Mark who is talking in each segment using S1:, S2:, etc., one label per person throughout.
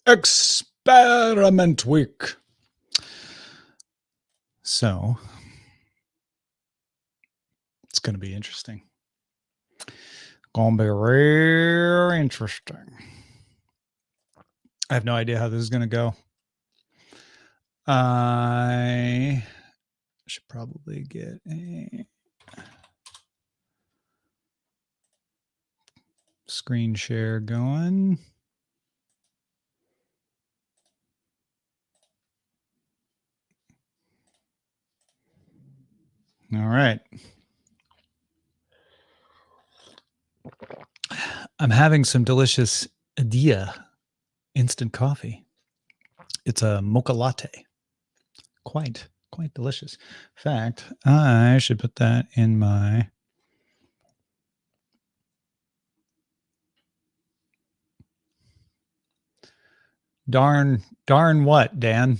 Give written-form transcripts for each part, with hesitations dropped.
S1: Experiment week. So it's going to be interesting. Going to be very interesting. I have no idea how this is going to go. I should probably get a screen share going. All right. I'm having some delicious Adia instant coffee. It's a mocha latte. Quite delicious. In fact, I should put that in my darn what, Dan?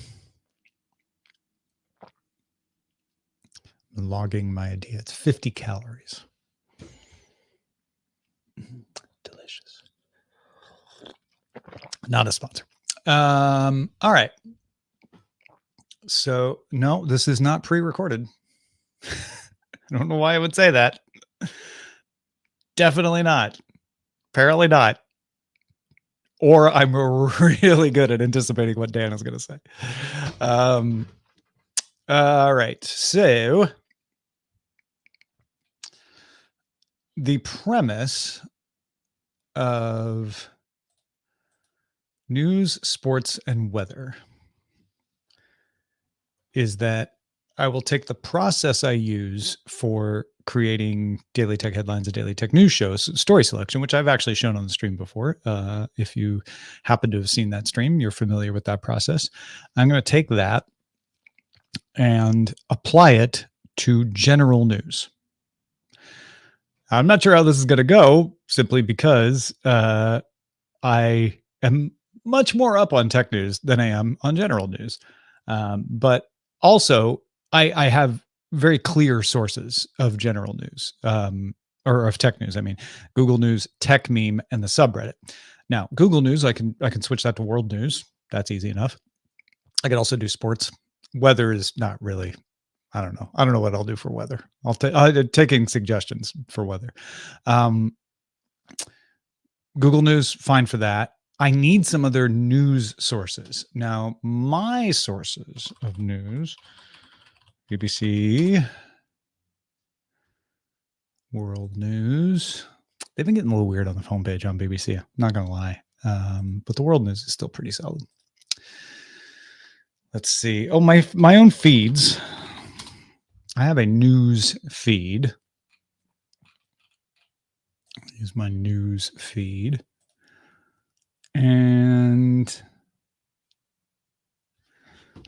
S1: I'm logging my Adia. It's 50 calories. Delicious. Not a sponsor. All right. So no, this is not pre-recorded. I don't know why I would say that. Definitely not. Apparently not. Or I'm really good at anticipating what Dan is going to say. All right. So the premise of news, sports, and weather is that I will take the process I use for creating Daily Tech Headlines and Daily Tech News shows, story selection, which I've actually shown on the stream before. If you happen to have seen that stream, you're familiar with that process. I'm going to take that and apply it to general news. I'm not sure how this is going to go, simply because I am much more up on tech news than I am on general news. But also, I have very clear sources of general news, or of tech news. I mean, Google News, Tech Meme, and the subreddit. Now, Google News, I can switch that to World News. That's easy enough. I can also do sports. Weather is not really. I don't know. I don't know what I'll do for weather. I'm taking suggestions for weather. Google News, fine for that. I need some other news sources. Now, my sources of news, BBC, World News. They've been getting a little weird on the homepage on BBC. I'm not going to lie. But the World News is still pretty solid. Let's see. Oh, my own feeds. I have a news feed. Use my news feed. And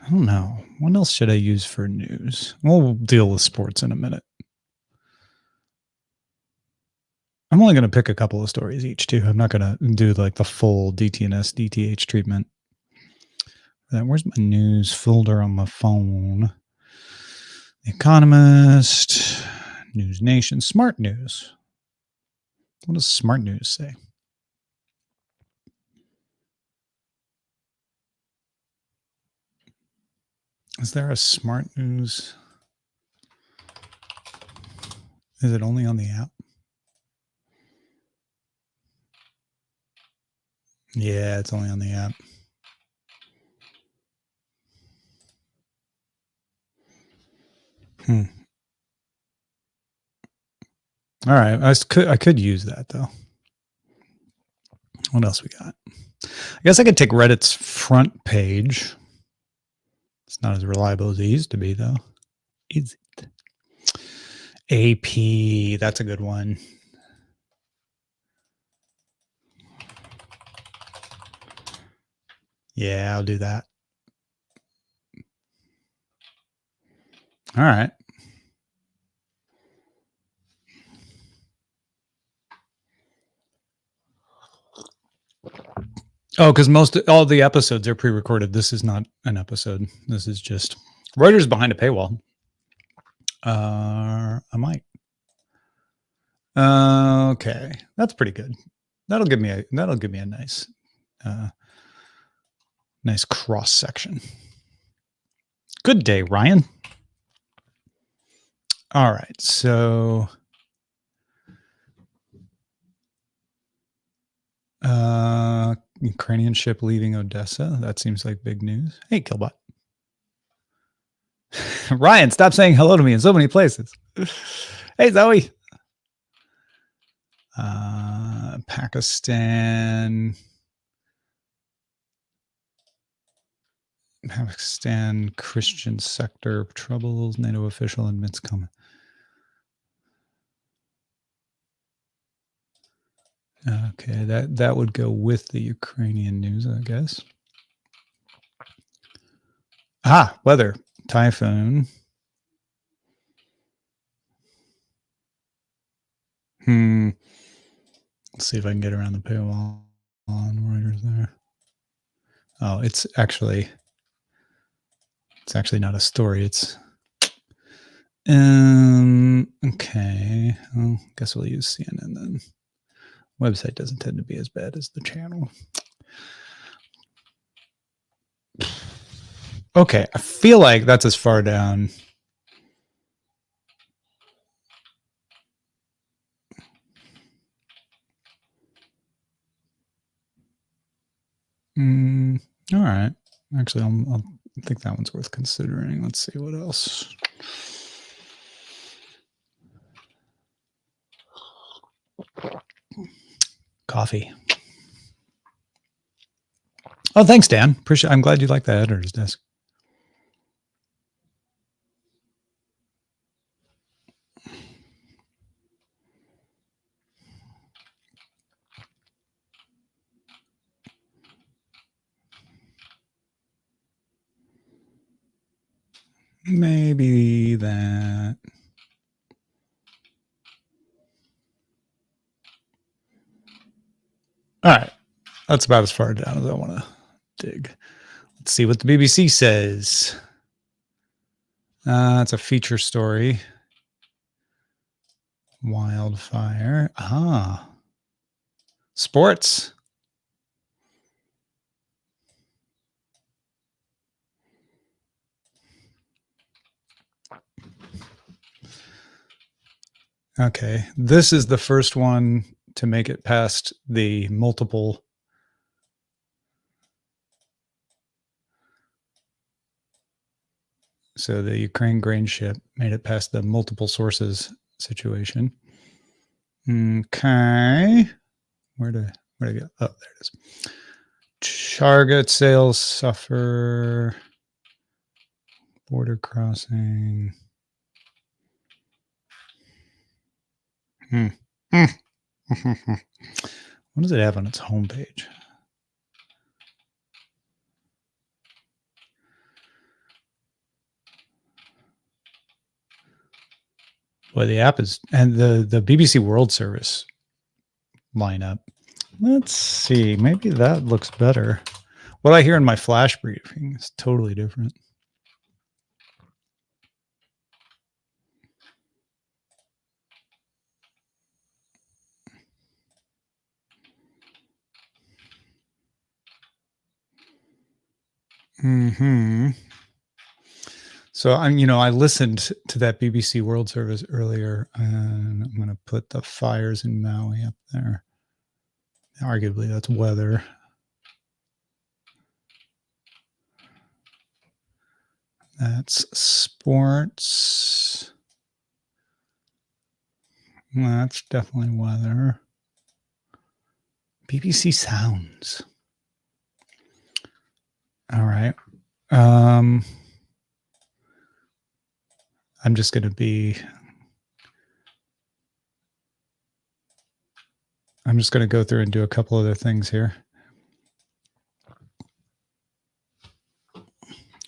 S1: I don't know. What else should I use for news? We'll deal with sports in a minute. I'm only going to pick a couple of stories each, too. I'm not going to do like the full DTNS, DTH treatment. Where's my news folder on my phone? The Economist, News Nation, Smart News. What does Smart News say? Is there a Smart News? Is it only on the app? Yeah, it's only on the app. All right, I could use that though. What else we got? I guess I could take Reddit's front page. It's not as reliable as it used to be, though. Is it? AP, that's a good one. Yeah, I'll do that. All right. Oh, because all the episodes are pre-recorded. This is not an episode. This is just Reuters behind a paywall. I might. Okay, that's pretty good. That'll give me a nice Nice cross section. Good day, Ryan. All right, so Ukrainian ship leaving Odessa. That seems like big news. Hey, Killbot. Ryan, stop saying hello to me in so many places. Hey, Zoe. Pakistan Christian sector troubles. NATO official admits comment. Okay, that would go with the Ukrainian news, I guess. Weather. Typhoon. Let's see if I can get around the paywall on Reuters there. Oh, it's actually not a story. It's okay. Well, guess we'll use CNN then. Website doesn't tend to be as bad as the channel. Okay, I feel like that's as far down. All right. Actually, I'll think that one's worth considering. Let's see what else. Coffee. Oh, thanks, Dan. Appreciate. I'm glad you like the editor's desk. Maybe that. All right. That's about as far down as I want to dig. Let's see what the BBC says. It's a feature story. Wildfire. Sports. Okay. This is the first one to make it past the multiple. So the Ukraine grain ship made it past the multiple sources situation. Okay. Where'd I go? Oh, there it is. Target sales suffer. Border crossing. What does it have on its homepage? Boy, the app is, and the BBC World Service lineup. Let's see. Maybe that looks better. What I hear in my flash briefing is totally different. So I listened to that BBC World Service earlier, and I'm going to put the fires in Maui up there. Arguably, that's weather. That's sports. That's definitely weather. BBC Sounds. All right. I'm just going to go through and do a couple other things here.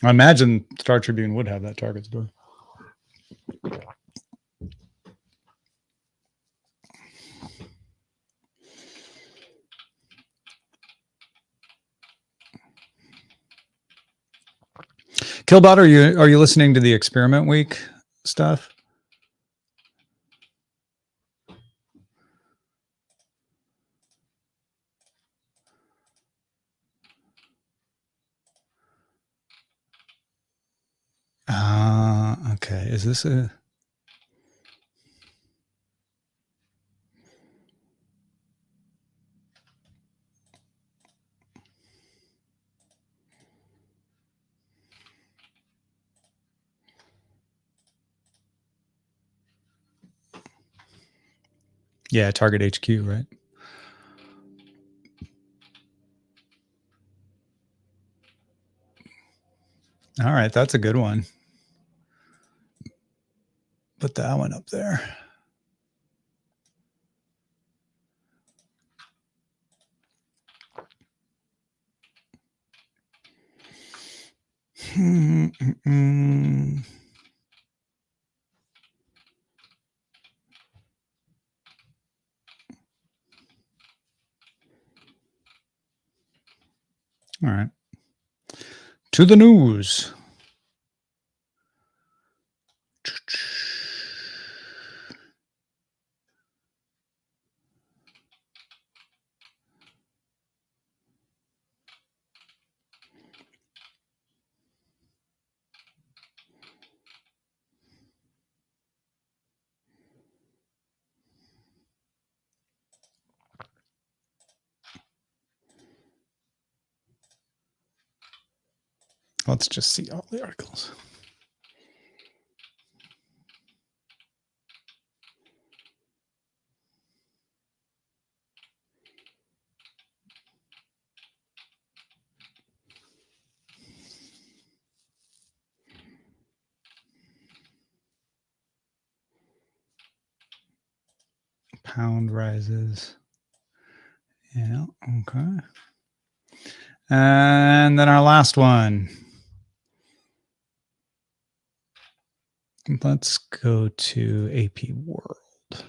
S1: I imagine Star Tribune would have that Target store. Killbot, are you listening to the Experiment Week stuff? Is this a... Yeah, Target HQ, right? All right, that's a good one. Put that one up there. All right. To the news. Let's just see all the articles. Pound rises. Yeah, okay. And then our last one. Let's go to AP World.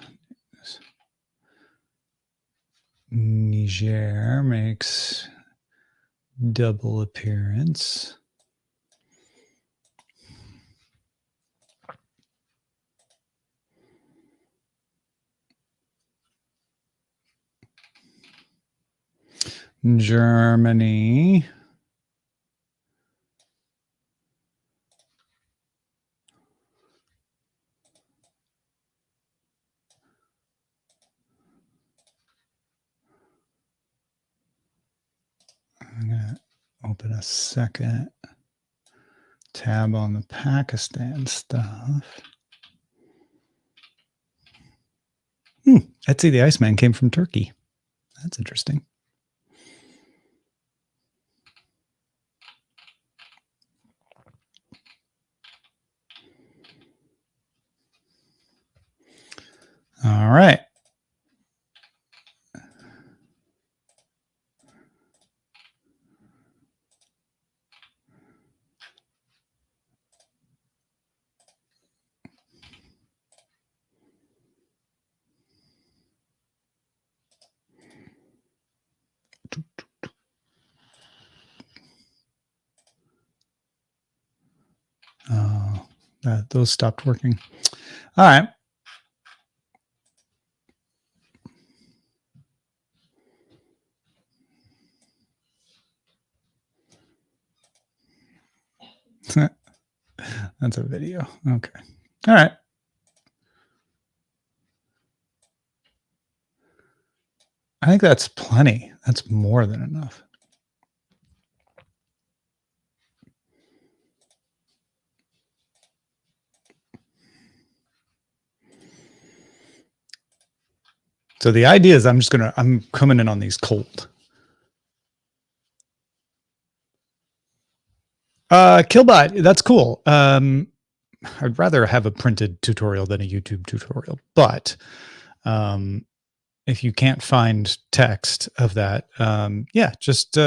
S1: Niger makes double appearance. Germany. I'm going to open a second tab on the Pakistan stuff. Etsy the Iceman came from Turkey. That's interesting. All right. Oh, those stopped working. All right. That's a video. Okay. All right. I think that's plenty. That's more than enough. So the idea is I'm coming in on these cold. Killbot, that's cool. I'd rather have a printed tutorial than a YouTube tutorial, but if you can't find text of that, yeah, just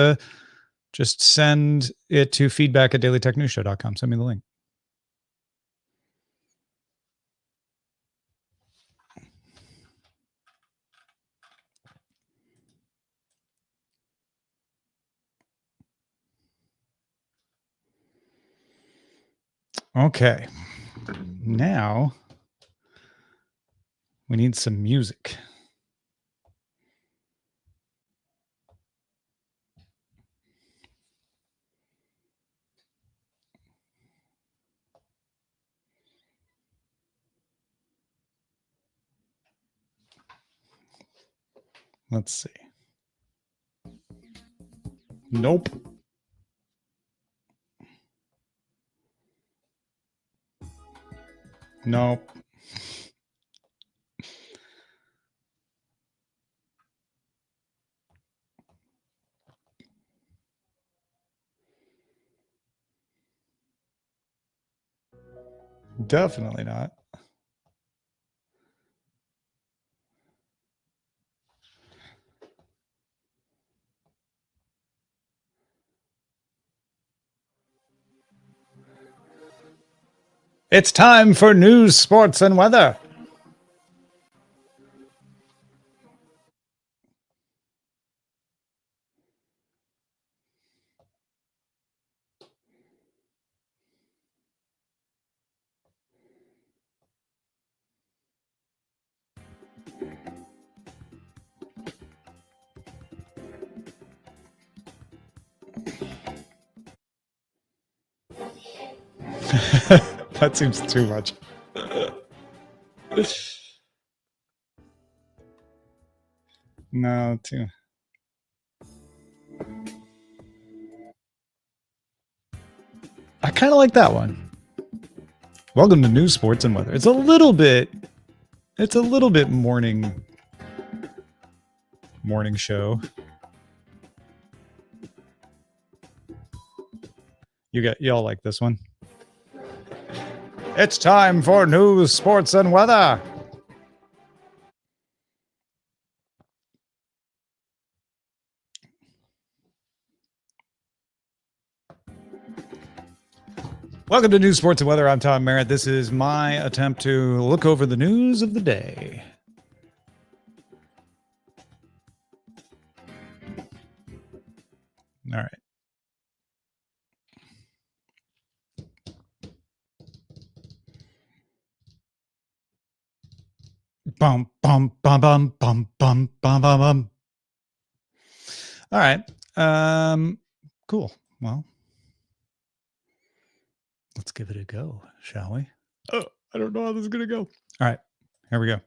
S1: send it to feedback@dailytechnewsshow.com. Send me the link. Okay. Now we need some music. Let's see. Nope. Nope. Definitely not. It's time for news, sports, and weather. That seems too much. No, too. I kind of like that one. Welcome to News, Sports, and Weather. It's a little bit morning show. Y'all like this one? It's time for news, sports, and weather. Welcome to News, Sports, and Weather. I'm Tom Merritt. This is my attempt to look over the news of the day. All right. Bum, bum, bum, bum, bum, bum, bum, bum, bum. All right. Cool. Well, let's give it a go, shall we? Oh, I don't know how this is going to go. All right. Here we go.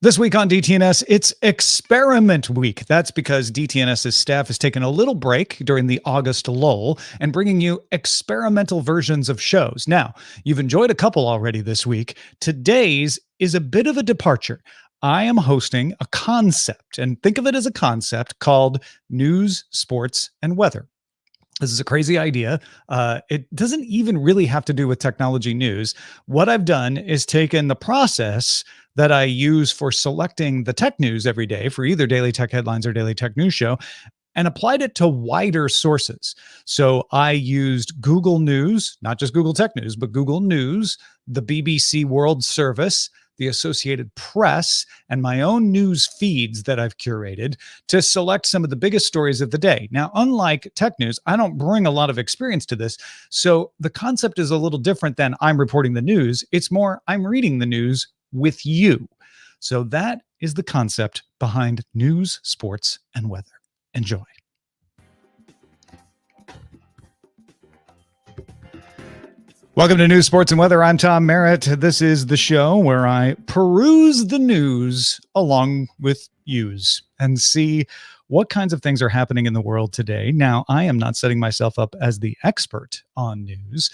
S1: This week on DTNS, it's Experiment Week. That's because DTNS's staff has taken a little break during the August lull and bringing you experimental versions of shows. Now, you've enjoyed a couple already this week. Today's is a bit of a departure. I am hosting a concept, and think of it as a concept called News, Sports, and Weather. This is a crazy idea. It doesn't even really have to do with technology news. What I've done is taken the process that I use for selecting the tech news every day for either Daily Tech Headlines or Daily Tech News Show and applied it to wider sources. So I used Google News, not just Google Tech News, but Google News, the BBC World Service, the Associated Press, and my own news feeds that I've curated to select some of the biggest stories of the day. Now, unlike tech news, I don't bring a lot of experience to this. So the concept is a little different than I'm reporting the news. It's more I'm reading the news with you. So that is the concept behind news, sports, and weather. Enjoy. Welcome to News, Sports, and Weather. I'm Tom Merritt. This is the show where I peruse the news along with yous and see what kinds of things are happening in the world today. Now, I am not setting myself up as the expert on news.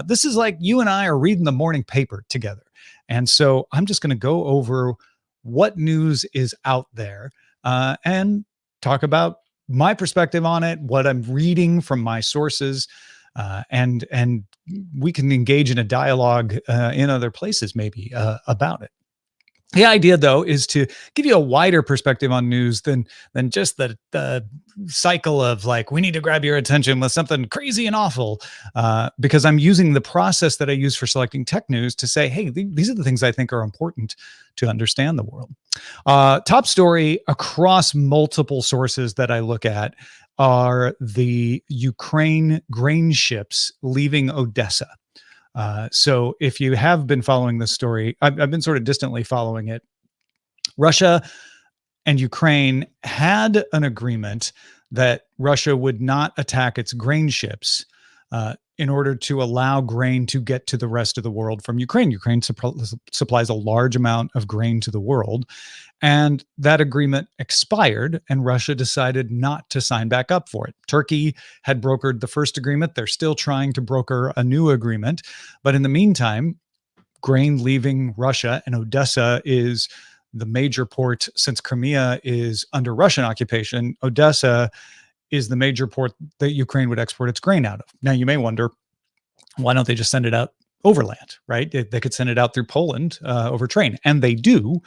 S1: This is like you and I are reading the morning paper together. And so I'm just going to go over what news is out there and talk about my perspective on it, what I'm reading from my sources, and we can engage in a dialogue in other places maybe about it. The idea, though, is to give you a wider perspective on news than just the cycle of like, we need to grab your attention with something crazy and awful, because I'm using the process that I use for selecting tech news to say, hey, these are the things I think are important to understand the world. Top story across multiple sources that I look at are the Ukraine grain ships leaving Odessa. So if you have been following this story, I've been sort of distantly following it. Russia and Ukraine had an agreement that Russia would not attack its grain ships in order to allow grain to get to the rest of the world from Ukraine. Ukraine supplies a large amount of grain to the world, and that agreement expired, and Russia decided not to sign back up for it. Turkey had brokered the first agreement. They're still trying to broker a new agreement. But in the meantime, grain leaving Russia, and Odessa is the major port since Crimea is under Russian occupation. Odessa is the major port that Ukraine would export its grain out of. Now, you may wonder, why don't they just send it out overland, right? They could send it out through Poland over train, and they do.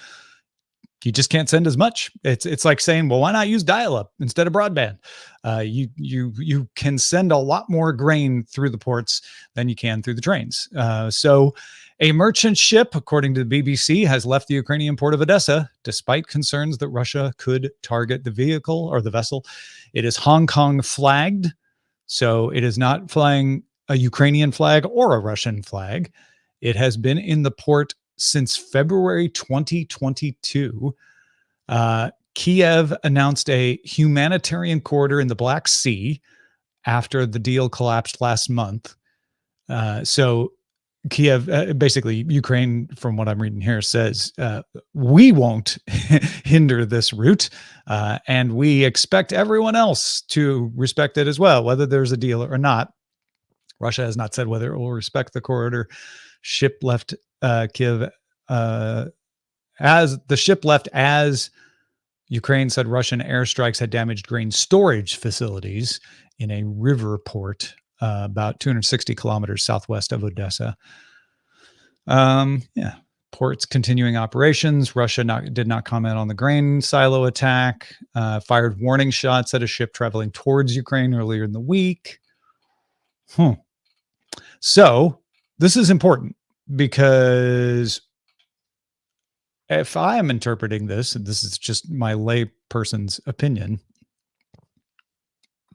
S1: You just can't send as much. It's like saying, well, why not use dial-up instead of broadband? You can send a lot more grain through the ports than you can through the trains. So a merchant ship, according to the BBC, has left the Ukrainian port of Odessa, despite concerns that Russia could target the vehicle or the vessel. It is Hong Kong flagged, so it is not flying a Ukrainian flag or a Russian flag. It has been in the port since February 2022. Kiev announced a humanitarian corridor in the Black Sea after the deal collapsed last month. So Kiev, basically Ukraine, from what I'm reading here, says, we won't hinder this route, and we expect everyone else to respect it as well, whether there's a deal or not. Russia has not said whether it will respect the corridor. Ship left Kiev as Ukraine said Russian airstrikes had damaged grain storage facilities in a river port about 260 kilometers southwest of Odessa. Ports continuing operations. Russia did not comment on the grain silo attack. Fired warning shots at a ship traveling towards Ukraine earlier in the week. So this is important, because if I am interpreting this, and this is just my lay person's opinion,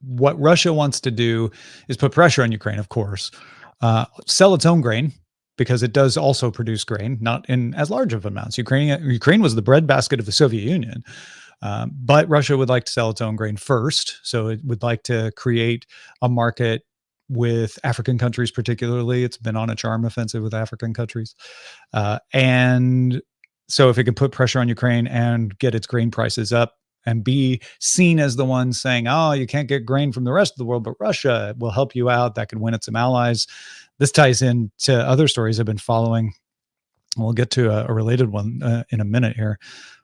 S1: what Russia wants to do is put pressure on Ukraine, of course, sell its own grain, because it does also produce grain, not in as large of amounts. Ukraine was the breadbasket of the Soviet Union, but Russia would like to sell its own grain first. So it would like to create a market with African countries, particularly. It's been on a charm offensive with African countries. And so if it can put pressure on Ukraine and get its grain prices up and be seen as the one saying, oh, you can't get grain from the rest of the world, but Russia will help you out, that could win it some allies. This ties into other stories I've been following. We'll get to a related one in a minute here,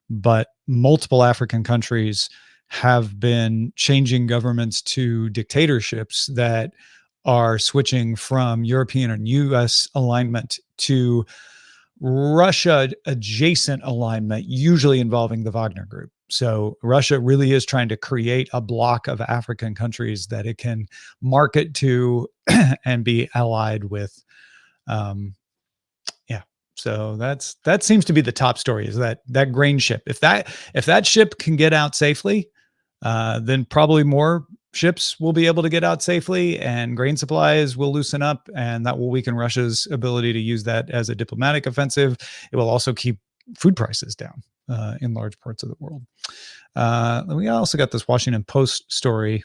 S1: but multiple African countries have been changing governments to dictatorships that are switching from European and US alignment to Russia adjacent alignment, usually involving the Wagner Group. So Russia really is trying to create a block of African countries that it can market to and be allied with. So that seems to be the top story, is that grain ship. If that ship can get out safely, then probably more ships will be able to get out safely, and grain supplies will loosen up, and that will weaken Russia's ability to use that as a diplomatic offensive. It will also keep food prices down in large parts of the world. We also got this Washington Post story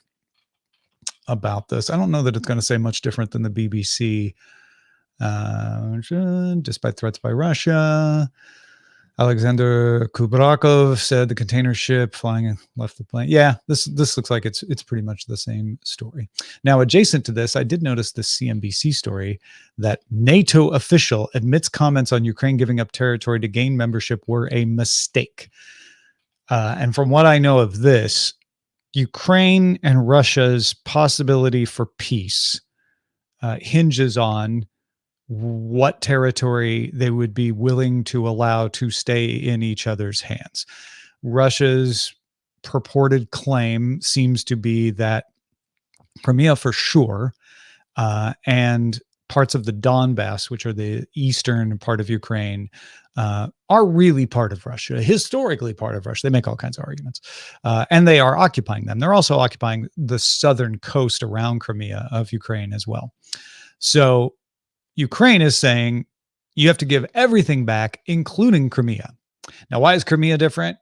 S1: about this. I don't know that it's going to say much different than the BBC. Despite threats by Russia, Alexander Kubrakov said the container ship flying left the plane. Yeah, this looks like it's pretty much the same story. Now, adjacent to this, I did notice this CNBC story that NATO official admits comments on Ukraine giving up territory to gain membership were a mistake. And from what I know of this, Ukraine and Russia's possibility for peace hinges on what territory they would be willing to allow to stay in each other's hands. Russia's purported claim seems to be that Crimea for sure, and parts of the Donbass, which are the eastern part of Ukraine, are really part of Russia, historically part of Russia. They make all kinds of arguments, and they are occupying them. They're also occupying the southern coast around Crimea of Ukraine as well. So Ukraine is saying you have to give everything back, including Crimea. Now, why is Crimea different?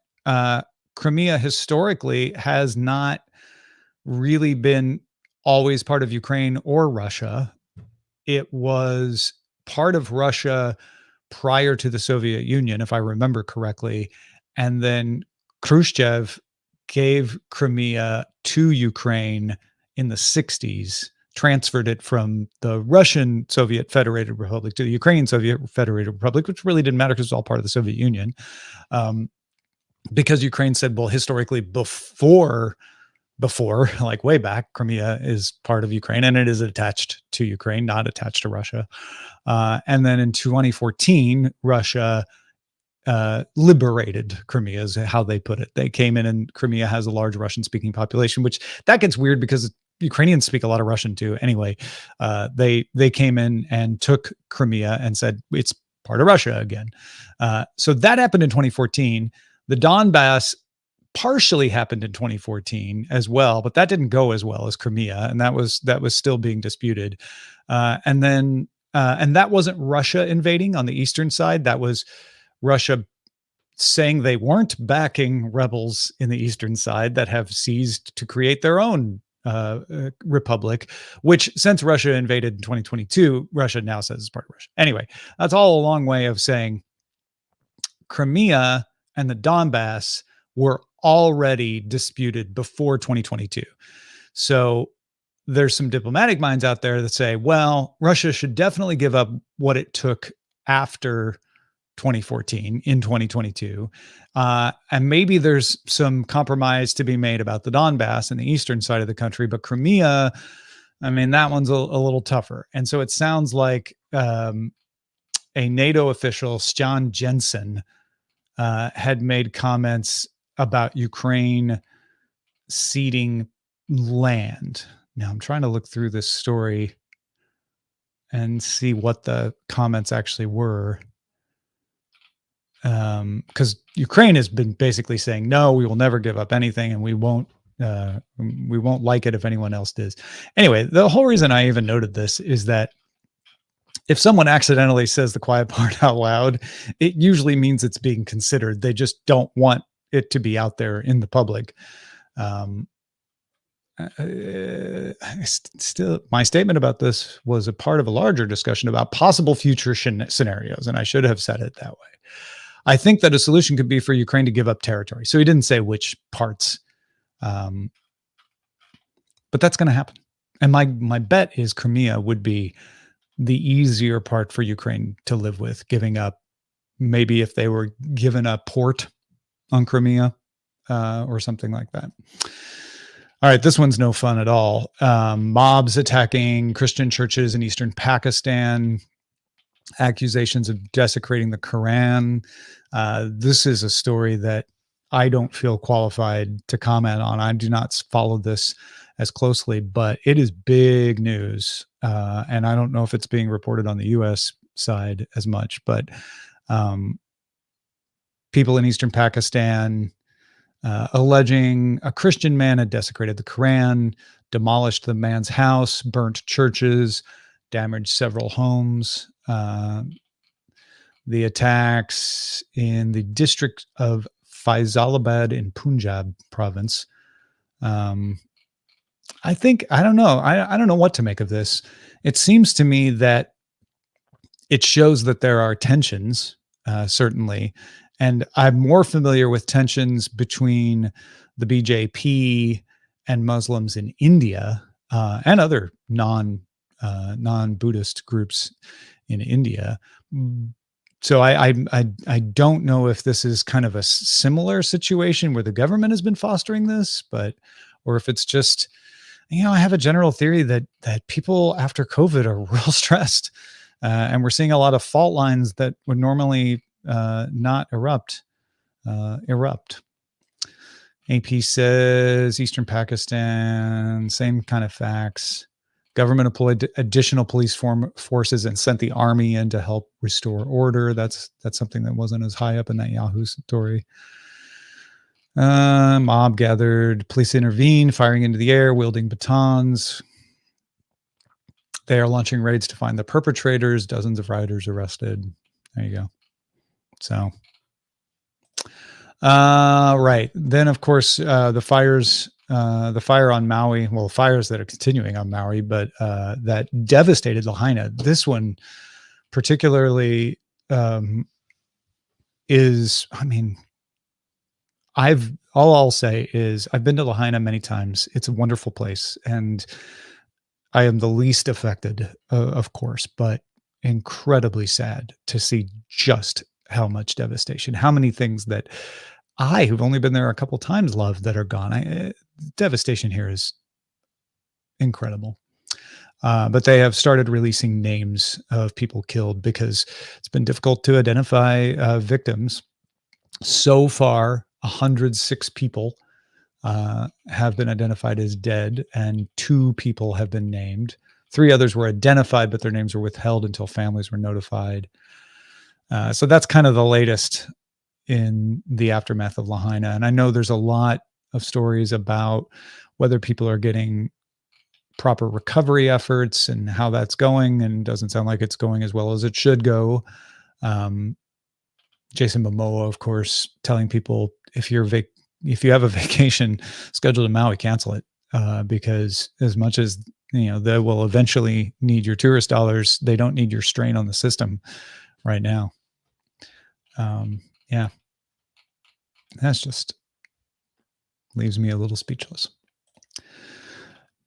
S1: Crimea historically has not really been always part of Ukraine or Russia. It was part of Russia prior to the Soviet Union, if I remember correctly. And then Khrushchev gave Crimea to Ukraine in the 60s, transferred it from the Russian Soviet Federated Republic to the Ukrainian Soviet Federated Republic, which really didn't matter because it was all part of the Soviet Union. Because Ukraine said, well, historically, before like way back, Crimea is part of Ukraine and it is attached to Ukraine, not attached to Russia. And then in 2014, Russia liberated Crimea, is how they put it. They came in, and Crimea has a large Russian speaking population, which that gets weird because Ukrainians speak a lot of Russian too. Anyway, they came in and took Crimea and said it's part of Russia again. So that happened in 2014. The Donbass partially happened in 2014 as well, but that didn't go as well as Crimea, and that was still being disputed. And that wasn't Russia invading on the eastern side. That was Russia saying they weren't backing rebels in the eastern side that have seized to create their own republic, which since Russia invaded in 2022, Russia now says is part of Russia. Anyway, that's all a long way of saying Crimea and the Donbass were already disputed before 2022. So there's some diplomatic minds out there that say, well, Russia should definitely give up what it took after 2014 in 2022. And maybe there's some compromise to be made about the Donbass and the eastern side of the country, but Crimea, I mean, that one's a little tougher. And so it sounds like a NATO official, Stian Jensen, had made comments about Ukraine ceding land. Now I'm trying to look through this story and see what the comments actually were. Because Ukraine has been basically saying, no, we will never give up anything, and we won't like it if anyone else does. Anyway, the whole reason I even noted this is that if someone accidentally says the quiet part out loud, it usually means it's being considered. They just don't want it to be out there in the public. Still, my statement about this was a part of a larger discussion about possible future scenarios, and I should have said it that way. I think that a solution could be for Ukraine to give up territory. So he didn't say which parts, but that's going to happen. And my bet is Crimea would be the easier part for Ukraine to live with, giving up. Maybe if they were given a port on Crimea or something like that. All right, this one's no fun at all. Mobs attacking Christian churches in eastern Pakistan. Accusations of desecrating the Quran. This is a story that I don't feel qualified to comment on. I do not follow this as closely, but it is big news. And I don't know if it's being reported on the U.S. side as much, but people in eastern Pakistan alleging a Christian man had desecrated the Quran, demolished the man's house, burnt churches, damaged several homes. The attacks in the district of Faisalabad in Punjab province. I don't know. I don't know what to make of this. It seems to me that it shows that there are tensions, certainly. And I'm more familiar with tensions between the BJP and Muslims in India and other non-Buddhist groups in India. So I don't know if this is kind of a similar situation where the government has been fostering this, or if it's just, I have a general theory that people after COVID are real stressed, and we're seeing a lot of fault lines that would normally not erupt. AP says Eastern Pakistan, same kind of facts. Government employed additional police forces and sent the army in to help restore order. That's something that wasn't as high up in that Yahoo story. Mob gathered, police intervened, firing into the air, wielding batons. They are launching raids to find the perpetrators. Dozens of rioters arrested. There you go. So, right. Then, of course, the fires the fire on Maui, well, fires that are continuing on Maui, but that devastated Lahaina. This one particularly is, I mean, all I'll say is I've been to Lahaina many times. It's a wonderful place, and I am the least affected, of course, but incredibly sad to see just how much devastation, how many things that I, who've only been there a couple times, love that are gone. Devastation here is incredible. But they have started releasing names of people killed because it's been difficult to identify victims. So far, 106 people have been identified as dead, and 2 people have been named. 3 others were identified, but their names were withheld until families were notified. So that's kind of the latest in the aftermath of Lahaina. And I know there's a lot of stories about whether people are getting proper recovery efforts and how that's going, and doesn't sound like it's going as well as it should go. Jason Momoa, of course, telling people if you have a vacation scheduled in Maui, cancel it, because as much as they will eventually need your tourist dollars, they don't need your strain on the system right now. Yeah, that's just leaves me a little speechless.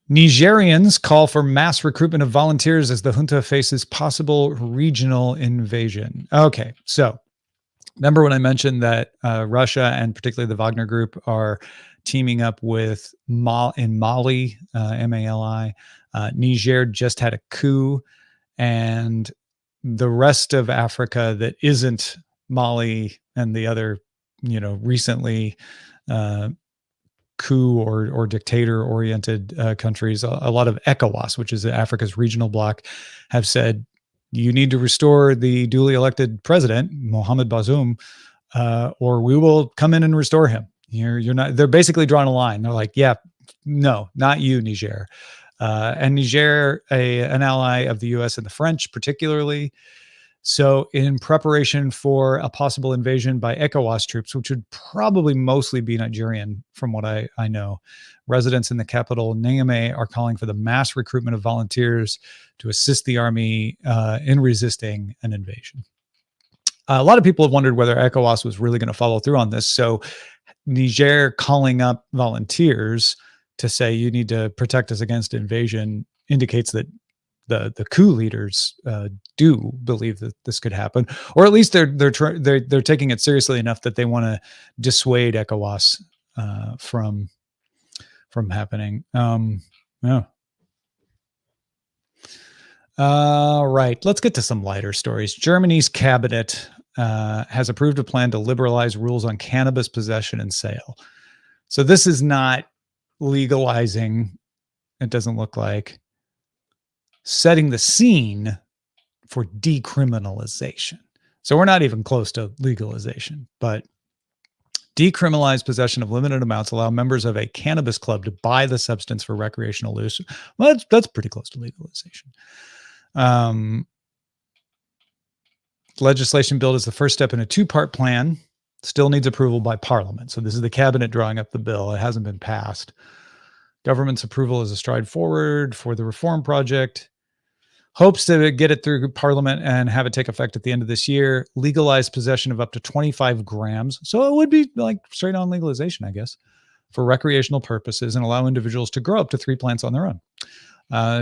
S1: Nigerians call for mass recruitment of volunteers as the junta faces possible regional invasion. Okay, so remember when I mentioned that Russia and particularly the Wagner Group are teaming up with in Mali, Mali. Niger just had a coup, and the rest of Africa that isn't Mali and the other, recently coup or dictator-oriented countries, a lot of ECOWAS, which is Africa's regional bloc, have said, you need to restore the duly elected president, Mohamed Bazoum, or we will come in and restore him. You're not. They're basically drawing a line. They're like, yeah, no, not you, Niger. And Niger, an ally of the U.S. and the French, particularly. So in preparation for a possible invasion by ECOWAS troops, which would probably mostly be Nigerian from what I know, residents in the capital, Niamey, are calling for the mass recruitment of volunteers to assist the army in resisting an invasion. A lot of people have wondered whether ECOWAS was really going to follow through on this. So Niger calling up volunteers to say you need to protect us against invasion indicates that the coup leaders do believe that this could happen, or at least they're taking it seriously enough that they want to dissuade ECOWAS from happening. Yeah. All right, let's get to some lighter stories. Germany's cabinet has approved a plan to liberalize rules on cannabis possession and sale. So this is not legalizing, it doesn't look like, setting the scene for decriminalization. So we're not even close to legalization, but decriminalize possession of limited amounts, allow members of a cannabis club to buy the substance for recreational use. Well, that's pretty close to legalization. Legislation bill is the first step in a 2-part plan. Still needs approval by Parliament. So this is the cabinet drawing up the bill. It hasn't been passed. Government's approval is a stride forward for the reform project. Hopes to get it through Parliament and have it take effect at the end of this year. Legalize possession of up to 25 grams. So it would be like straight on legalization, I guess, for recreational purposes, and allow individuals to grow up to 3 plants on their own.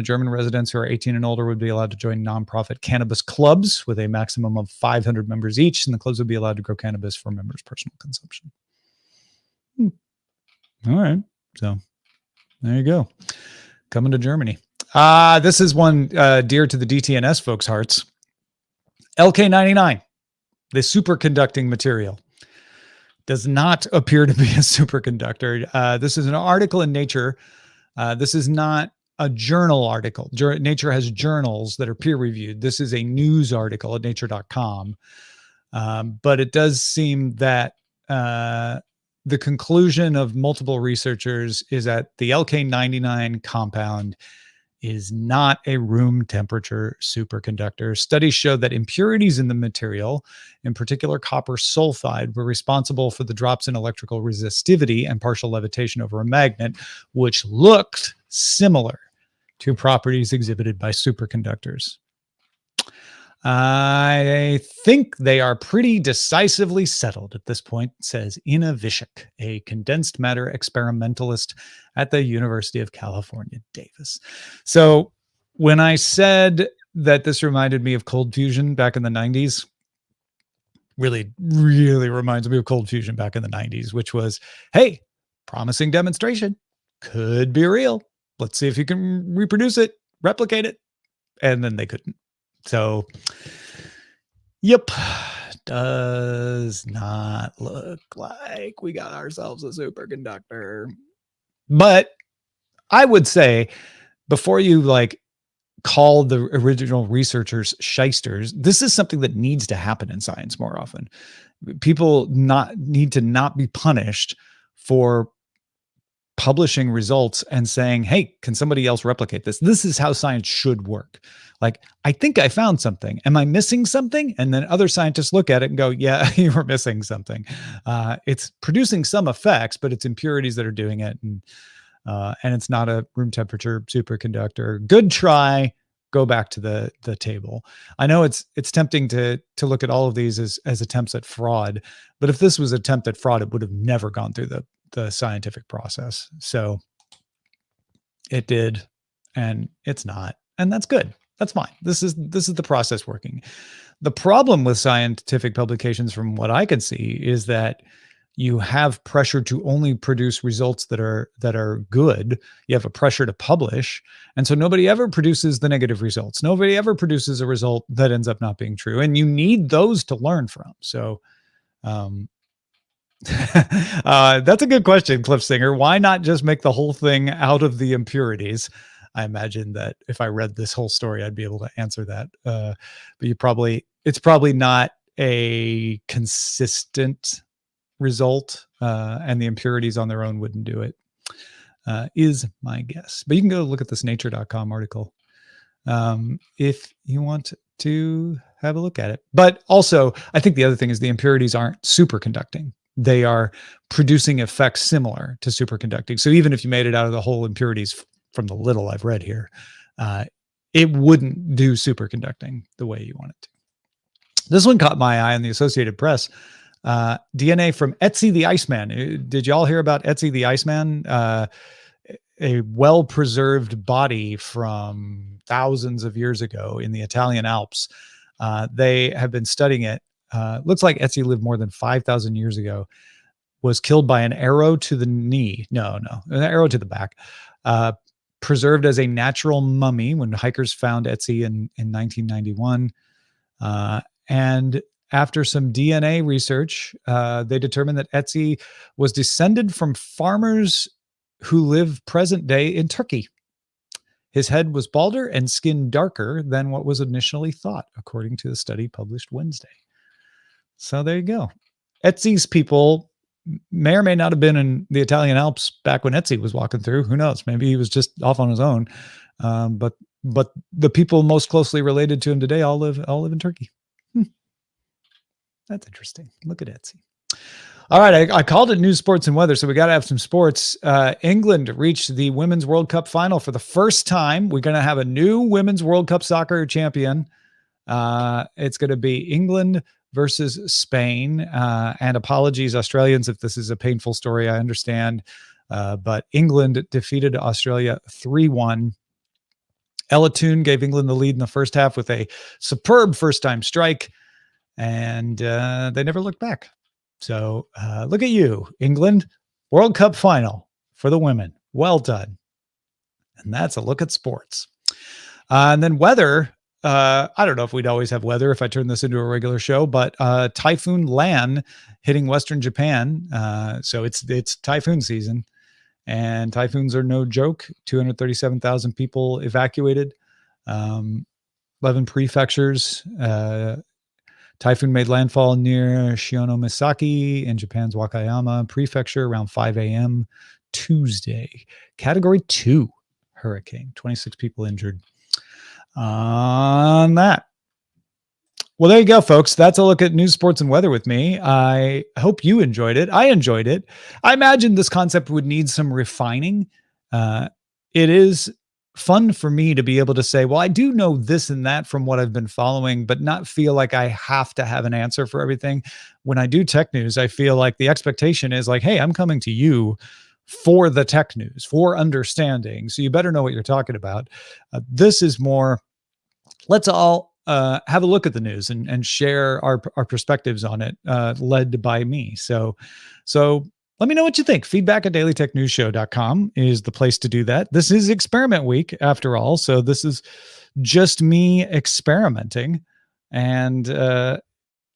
S1: German residents who are 18 and older would be allowed to join nonprofit cannabis clubs with a maximum of 500 members each, and the clubs would be allowed to grow cannabis for members' personal consumption. All right. So there you go. Coming to Germany. This is one dear to the DTNS folks' hearts. LK99, the superconducting material, does not appear to be a superconductor. This is an article in Nature. This is not a journal article. Nature has journals that are peer-reviewed. This is a news article at nature.com. But it does seem that the conclusion of multiple researchers is that the LK99 compound is not a room temperature superconductor. Studies show that impurities in the material, in particular copper sulfide, were responsible for the drops in electrical resistivity and partial levitation over a magnet, which looked similar to properties exhibited by superconductors. I think they are pretty decisively settled at this point, says Ina Vishik, a condensed matter experimentalist at the University of California, Davis. So when I said that this reminded me of cold fusion back in the 90s, really, really reminds me of cold fusion back in the 90s, which was, hey, promising demonstration, could be real. Let's see if you can reproduce it, replicate it. And then they couldn't. So, yep, does not look like we got ourselves a superconductor. But I would say, before you like call the original researchers shysters, this is something that needs to happen in science more often. People need to not be punished for publishing results and saying, hey, can somebody else replicate this? This is how science should work. Like, I think I found something. Am I missing something? And then other scientists look at it and go, yeah, you were missing something. It's producing some effects, but it's impurities that are doing it. And it's not a room temperature superconductor. Good try. Go back to the table. I know it's tempting to look at all of these as attempts at fraud, but if this was an attempt at fraud, it would have never gone through the scientific process. So it did, and it's not, and that's good. That's fine. This is the process working. The problem with scientific publications, from what I can see, is that you have pressure to only produce results that are good. You have a pressure to publish, and so nobody ever produces the negative results. Nobody ever produces a result that ends up not being true, and you need those to learn from. So that's a good question, Cliff Singer. Why not just make the whole thing out of the impurities? I imagine that if I read this whole story, I'd be able to answer that. But it's probably not a consistent result, and the impurities on their own wouldn't do it, is my guess. But you can go look at this nature.com article if you want to have a look at it. But also, I think the other thing is the impurities aren't superconducting. They are producing effects similar to superconducting. So even if you made it out of the whole impurities, from the little I've read here, it wouldn't do superconducting the way you want it to. This one caught my eye in the Associated Press. DNA from Ötzi the Iceman. Did y'all hear about Ötzi the Iceman? A well-preserved body from thousands of years ago in the Italian Alps. They have been studying it. Looks like Ötzi lived more than 5,000 years ago, was killed by an arrow to the knee. No, an arrow to the back. Preserved as a natural mummy when hikers found Ötzi in 1991. And after some DNA research, they determined that Ötzi was descended from farmers who live present day in Turkey. His head was balder and skin darker than what was initially thought, according to the study published Wednesday. So there you go. Ötzi's people may or may not have been in the Italian Alps back when Ötzi was walking through. Who knows? Maybe he was just off on his own. But the people most closely related to him today all live in Turkey. That's interesting. Look at Ötzi. All right, I called it news, sports, and weather, so we got to have some sports. England reached the Women's World Cup final for the first time. We're going to have a new Women's World Cup soccer champion. It's going to be England versus Spain. And apologies, Australians, if this is a painful story, I understand. But England defeated Australia 3-1. Ella Toone gave England the lead in the first half with a superb first-time strike, and they never looked back. So look at you, England, World Cup final for the women. Well done. And that's a look at sports. And then weather. I don't know if we'd always have weather if I turn this into a regular show, but Typhoon Lan hitting Western Japan. So it's typhoon season, and typhoons are no joke. 237,000 people evacuated, 11 prefectures. Typhoon made landfall near Shionomisaki in Japan's Wakayama Prefecture around 5 a.m. Tuesday. Category 2 hurricane. 26 people injured on that. Well, there you go, folks. That's a look at news, sports, and weather with me. I hope you enjoyed it. I enjoyed it. I imagine this concept would need some refining. It is fun for me to be able to say, well, I do know this and that from what I've been following, but not feel like I have to have an answer for everything. When I do tech news, I feel like the expectation is like, hey, I'm coming to you for the tech news, for understanding. So you better know what you're talking about. This is more, let's all have a look at the news and share our perspectives on it, led by me. So let me know what you think. Feedback at dailytechnewsshow.com is the place to do that. This is experiment week after all. So this is just me experimenting. And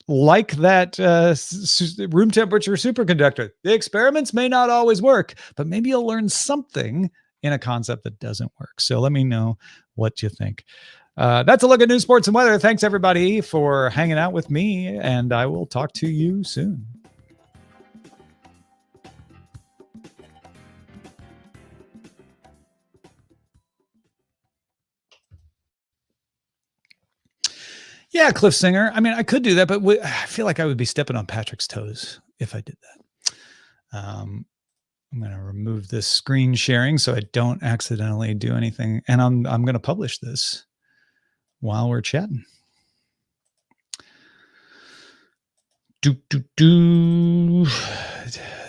S1: like that room temperature superconductor, the experiments may not always work, but maybe you'll learn something in a concept that doesn't work. So let me know what you think. That's a look at news, sports, and weather. Thanks, everybody, for hanging out with me, and I will talk to you soon. Yeah, Cliff Singer. I mean, I could do that, but I feel like I would be stepping on Patrick's toes if I did that. I'm going to remove this screen sharing so I don't accidentally do anything, and I'm going to publish this while we're chatting. Let's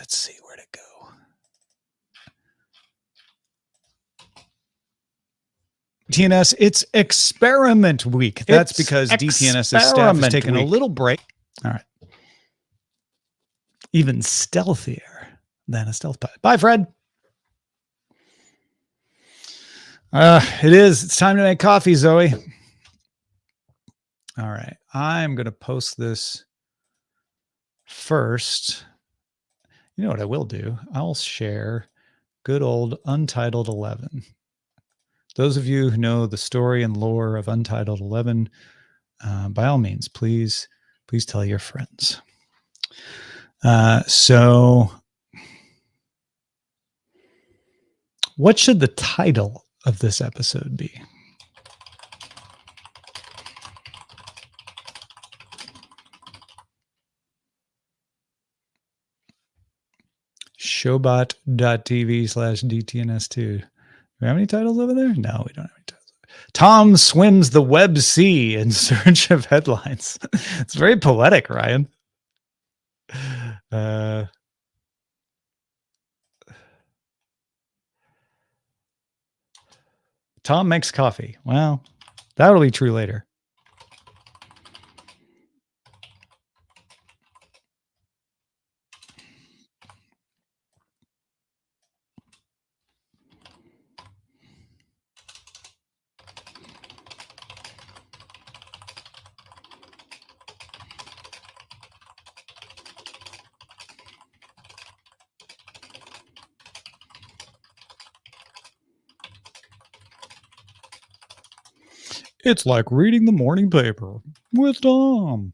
S1: see where to go. DTNS, it's experiment week. That's because DTNS's staff has taken a little break. All right. Even stealthier than a stealth pilot. Bye, Fred. It is. It's time to make coffee, Zoe. All right. I'm going to post this first. You know what I will do? I'll share good old Untitled 11. Those of you who know the story and lore of Untitled 11, by all means, please tell your friends. So what should the title of this episode be? Showbot.tv/DTNS2. Do we have any titles over there? No, we don't have any titles. Tom swims the web sea in search of headlines. It's very poetic, Ryan. Tom makes coffee. Well, that'll be true later. It's like reading the morning paper with Tom.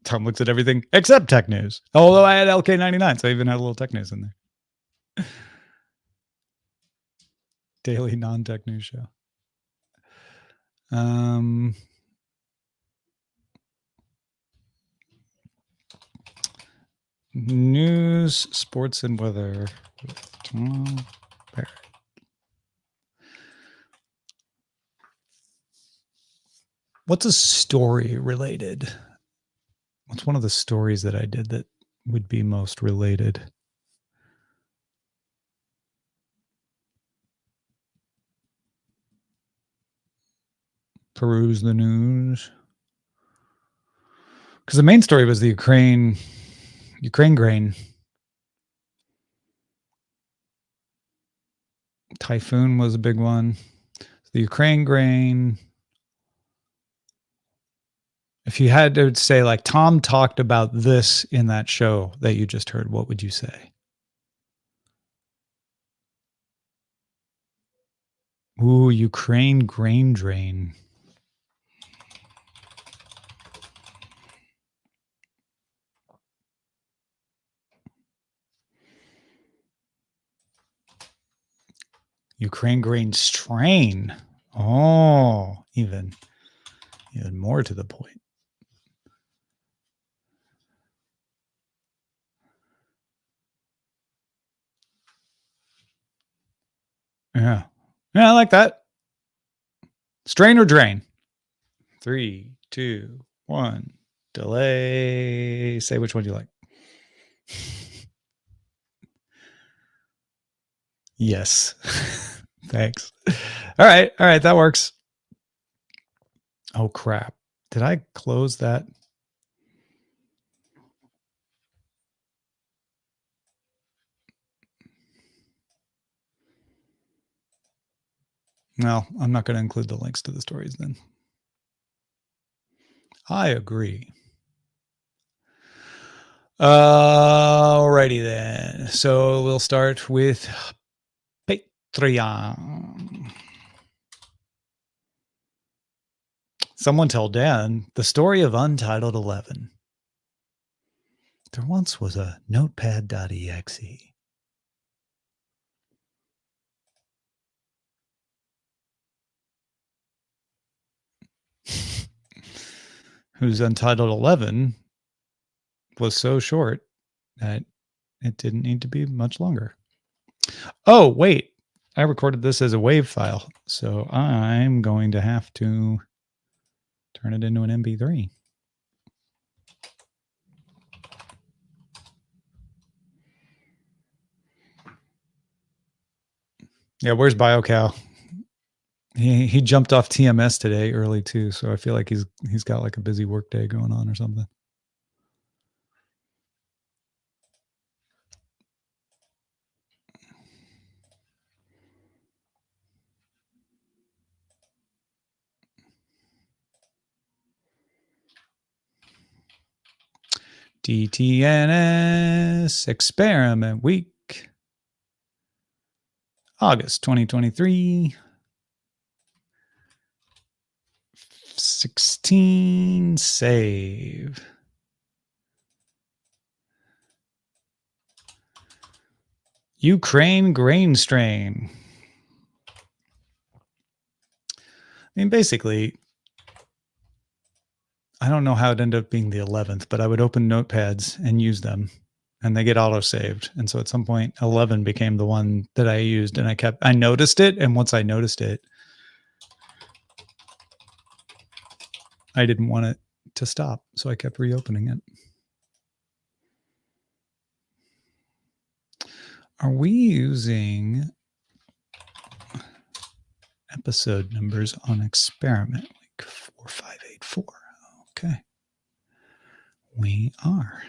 S1: Tom looks at everything except tech news. Although I had LK99, so I even had a little tech news in there. Daily non-tech news show. News, sports, and weather with Tom Barrett. What's a story related? What's one of the stories that I did that would be most related? Peruse the news. Because the main story was the Ukraine grain. Typhoon was a big one. The Ukraine grain. If you had to say, like, Tom talked about this in that show that you just heard, what would you say? Ooh, Ukraine grain drain. Ukraine grain strain. Oh, even more to the point. Yeah. Yeah, I like that. Strain or drain? 3, 2, 1. Delay. Say which one you like. Yes. Thanks. All right. That works. Oh, crap. Did I close that? No, I'm not going to include the links to the stories then. I agree. Alrighty then. So we'll start with Patreon. Someone tell Dan the story of Untitled 11. There once was a notepad.exe. Whose Untitled 11 was so short that it didn't need to be much longer. Oh, wait. I recorded this as a WAV file, so I'm going to have to turn it into an MP3. Yeah, where's BioCow? He jumped off TMS today early too, so I feel like he's got like a busy work day going on or something. DTNS Experiment Week, August 2023. 16 save. Ukraine grain strain. I mean, basically, I don't know how it ended up being the 11th, but I would open notepads and use them, and they get auto-saved. And so at some point, 11 became the one that I used, and I noticed it, and once I noticed it, I didn't want it to stop, so I kept reopening it. Are we using episode numbers on Experiment Week 4584? Okay. We are.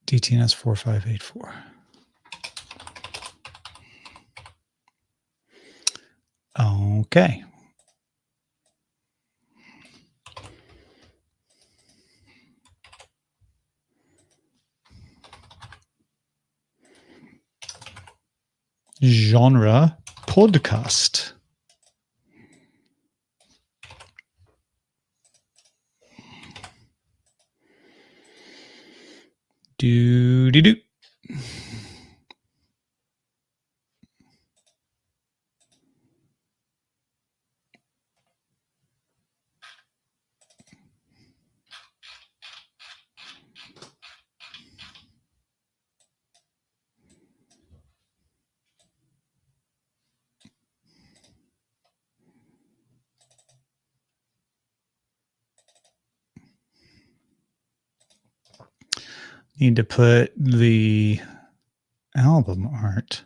S1: DTNS 4584. Okay. Genre podcast. Do. Need to put the album art.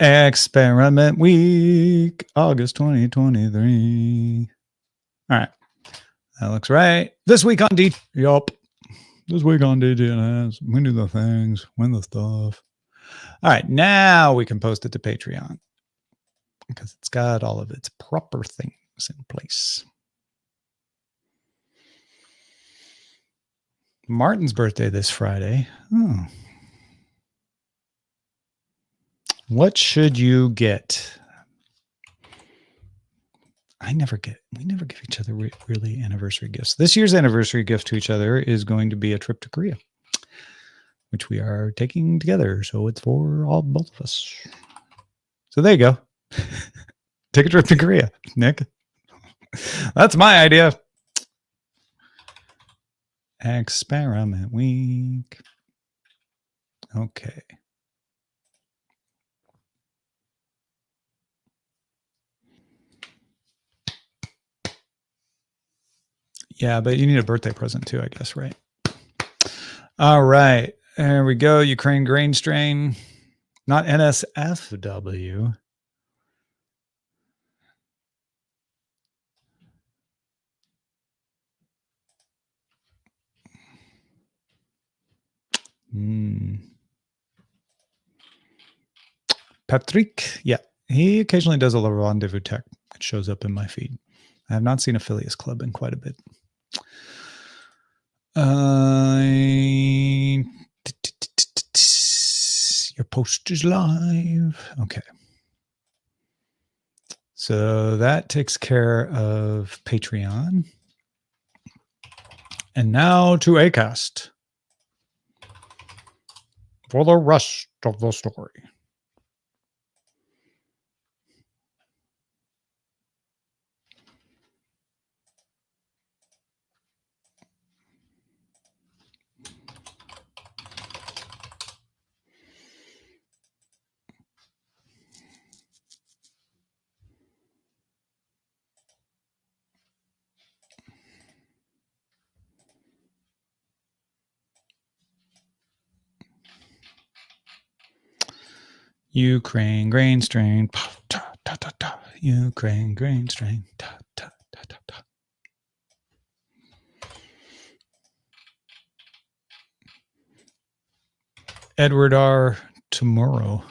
S1: Experiment Week, August 2023. All right. That looks right. This week on This week on DTNS, we do the things, win the stuff. All right, now we can post it to Patreon because it's got all of its proper things in place. Martin's birthday this Friday. Oh. What should you get? We never give each other really anniversary gifts. This year's anniversary gift to each other is going to be a trip to Korea, which we are taking together. So it's for both of us. So there you go. Take a trip to Korea, Nick. That's my idea. Experiment week. Okay. Yeah, but you need a birthday present too, I guess, right? All right. There we go. Ukraine grain strain. Not NSFW. Patrick. Yeah. He occasionally does a rendezvous tech. It shows up in my feed. I have not seen Affiliates Club in quite a bit. Your post is live. Okay. So that takes care of Patreon. And now to Acast for the rest of the story. Ukraine grain strain. Ukraine grain strain. Edward R. Tomorrow.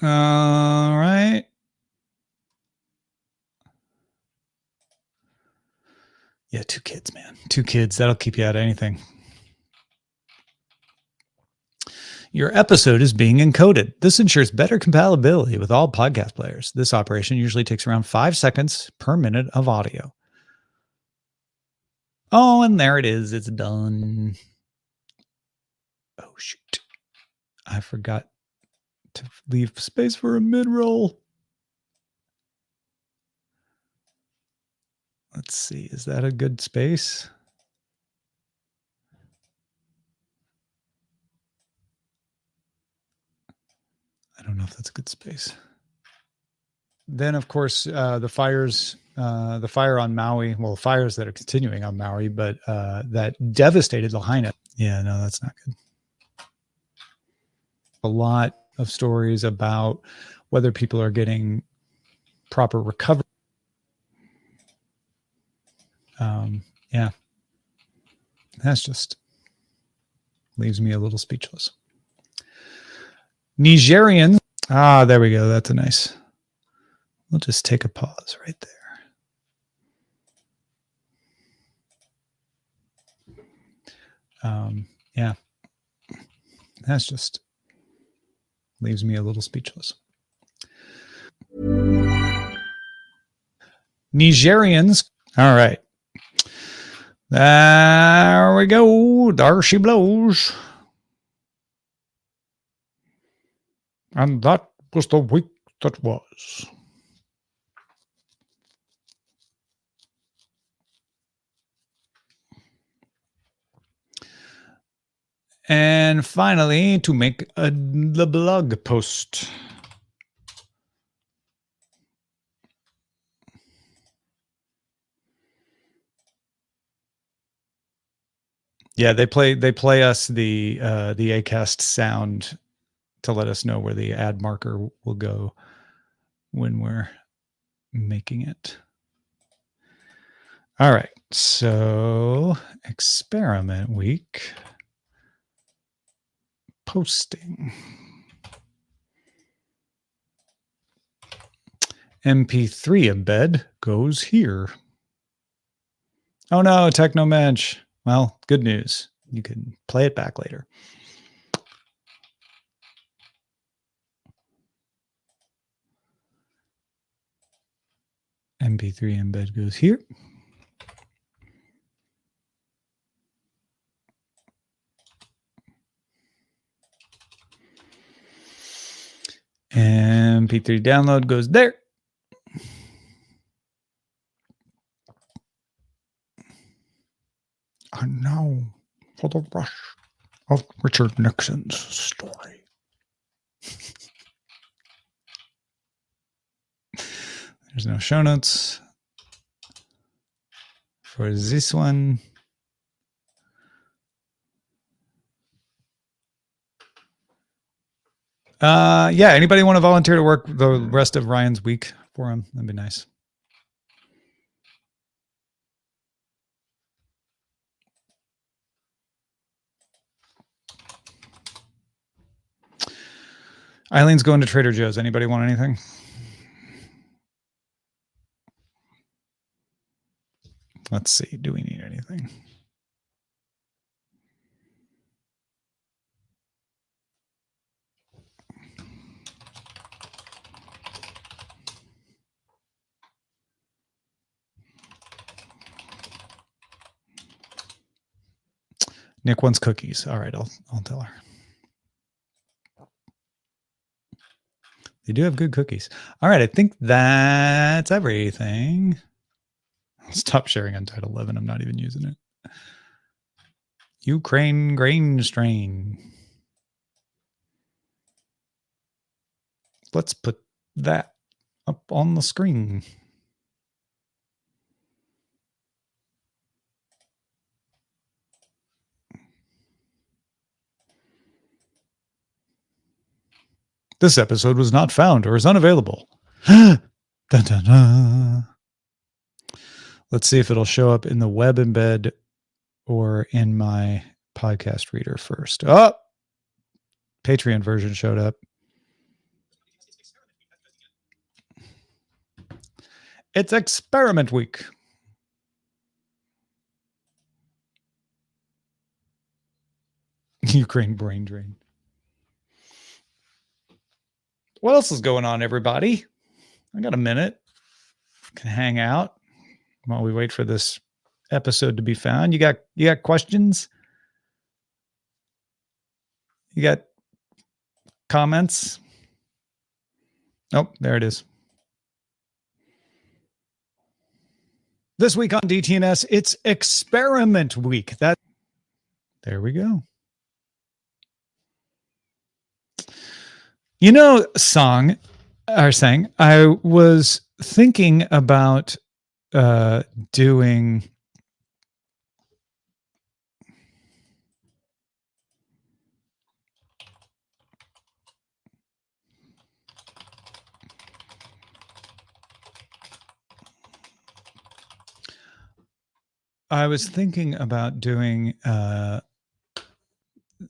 S1: All right. Yeah, 2 kids, man. 2 kids. That'll keep you out of anything. Your episode is being encoded. This ensures better compatibility with all podcast players. This operation usually takes around 5 seconds per minute of audio. Oh, and there it is. It's done. Oh, shoot. I forgot to leave space for a mid-roll. Let's see. Is that a good space? I don't know if that's a good space. Then, of course, the fire on Maui, well, fires that are continuing on Maui, but that devastated Lahaina. Yeah, no, that's not good. A lot of stories about whether people are getting proper recovery. Yeah, that's just leaves me a little speechless. Nigerians. Ah, there we go. That's a nice. We'll just take a pause right there. Yeah, that's just leaves me a little speechless. Nigerians. All right. There we go. There she blows. And that was the week that was. And finally, to make the blog post. Yeah, they play us the Acast sound to let us know where the ad marker will go when we're making it. All right. So experiment week. Posting. MP3 embed goes here. Oh no, Technomensch. Well, good news. You can play it back later. MP3 embed goes here. MP3 download goes there. And now for the rush of Richard Nixon's story. There's no show notes for this one. Yeah, anybody want to volunteer to work the rest of Ryan's week for him? That'd be nice. Eileen's going to Trader Joe's. Anybody want anything? Let's see. Do we need anything? Nick wants cookies. All right, I'll tell her. They do have good cookies. All right, I think that's everything. I'll stop sharing Untitled 11. I'm not even using it. Ukraine grain strain. Let's put that up on the screen. This episode was not found or is unavailable. Dun, dun, dun. Let's see if it'll show up in the web embed or in my podcast reader first. Oh, Patreon version showed up. It's experiment week. Ukraine brain drain. What else is going on, everybody? I got a minute. Can hang out while we wait for this episode to be found. You got questions? You got comments? Oh, there it is. This week on DTNS, it's experiment week. There we go. You know, Sang, I was thinking about doing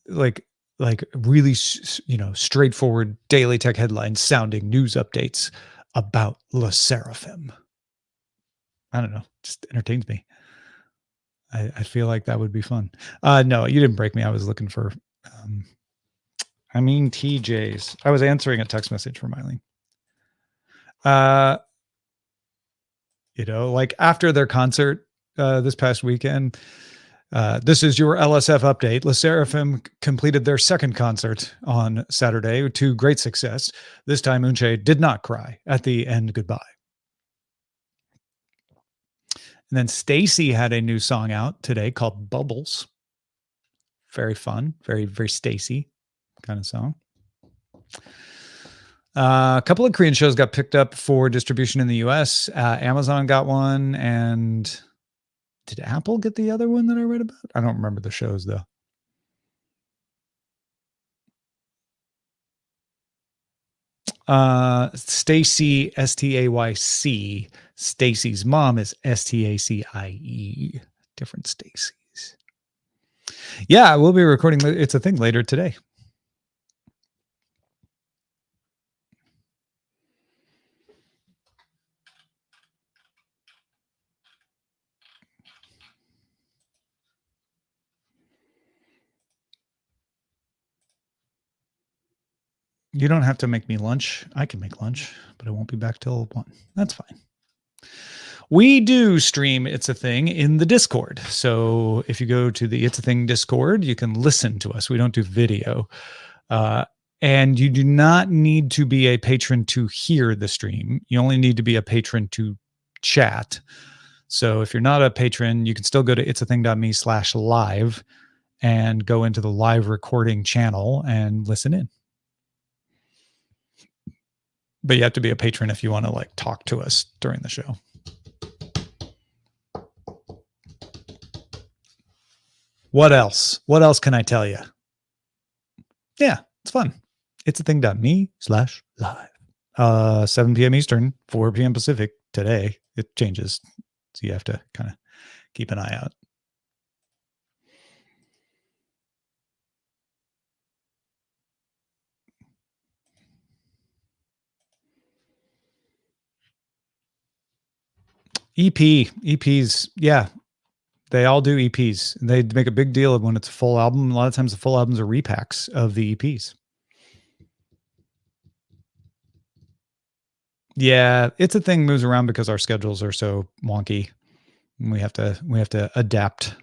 S1: like really, straightforward Daily Tech headlines sounding news updates about Le Seraphim. I don't know, just entertains me. I feel like that would be fun. No, you didn't break me. I was looking for, TJs. I was answering a text message from Eileen. Like after their concert this past weekend, this is your LSF update. Le Seraphim completed their second concert on Saturday to great success. This time, Unche did not cry at the end goodbye. And then Stacy had a new song out today called Bubbles. Very fun, very, very Stacy kind of song. A couple of Korean shows got picked up for distribution in the US. Amazon got one, and did Apple get the other one that I read about? I don't remember the shows though. Stacy, Stayc. Stacy's mom is Stacie. Different Stacys. Yeah, we'll be recording It's a Thing later today. You don't have to make me lunch. I can make lunch, but I won't be back till 1. That's fine. We do stream It's a Thing in the Discord. So if you go to the It's a Thing Discord, you can listen to us. We don't do video. And you do not need to be a patron to hear the stream. You only need to be a patron to chat. So if you're not a patron, you can still go to itsathing.me/live and go into the live recording channel and listen in. But you have to be a patron if you want to like talk to us during the show. What else? What else can I tell you? Yeah, it's fun. itsathing.me/live. 7 p.m. Eastern, 4 p.m. Pacific today. It changes. So you have to kind of keep an eye out. EPs. Yeah, they all do EPs. They make a big deal of when it's a full album. A lot of times the full albums are repacks of the EPs. Yeah, It's a Thing moves around because our schedules are so wonky. We have to adapt.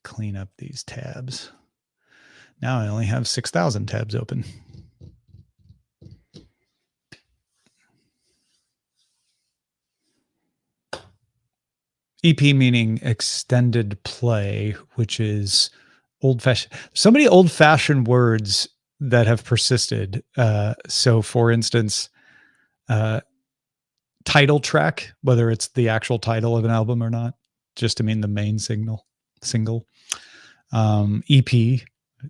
S1: Clean up these tabs. Now I only have 6,000 tabs open. EP meaning extended play, which is old-fashioned. So many old-fashioned words that have persisted. So for instance, title track, whether it's the actual title of an album or not, just to mean the main single. EP,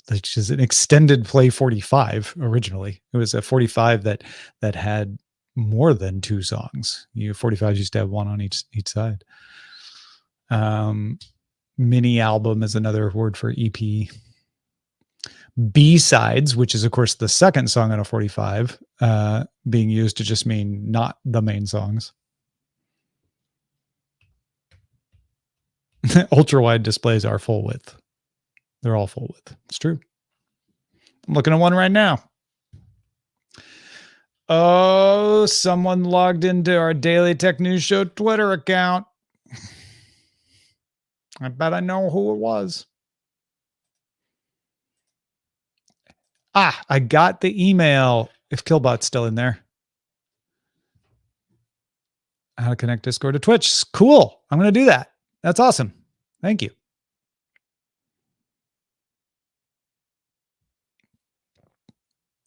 S1: which is an extended play 45 originally. It was a 45 that had more than 2 songs. 45s used to have one on each side. Mini album is another word for EP. B-sides, which is of course the second song on a 45, being used to just mean not the main songs. Ultra wide displays are full width. They're all full width. It's true. I'm looking at one right now. Oh, someone logged into our Daily Tech News Show Twitter account. I bet I know who it was. I got the email. If Killbot's still in there. How to connect Discord to Twitch. Cool. I'm going to do that. That's awesome. Thank you.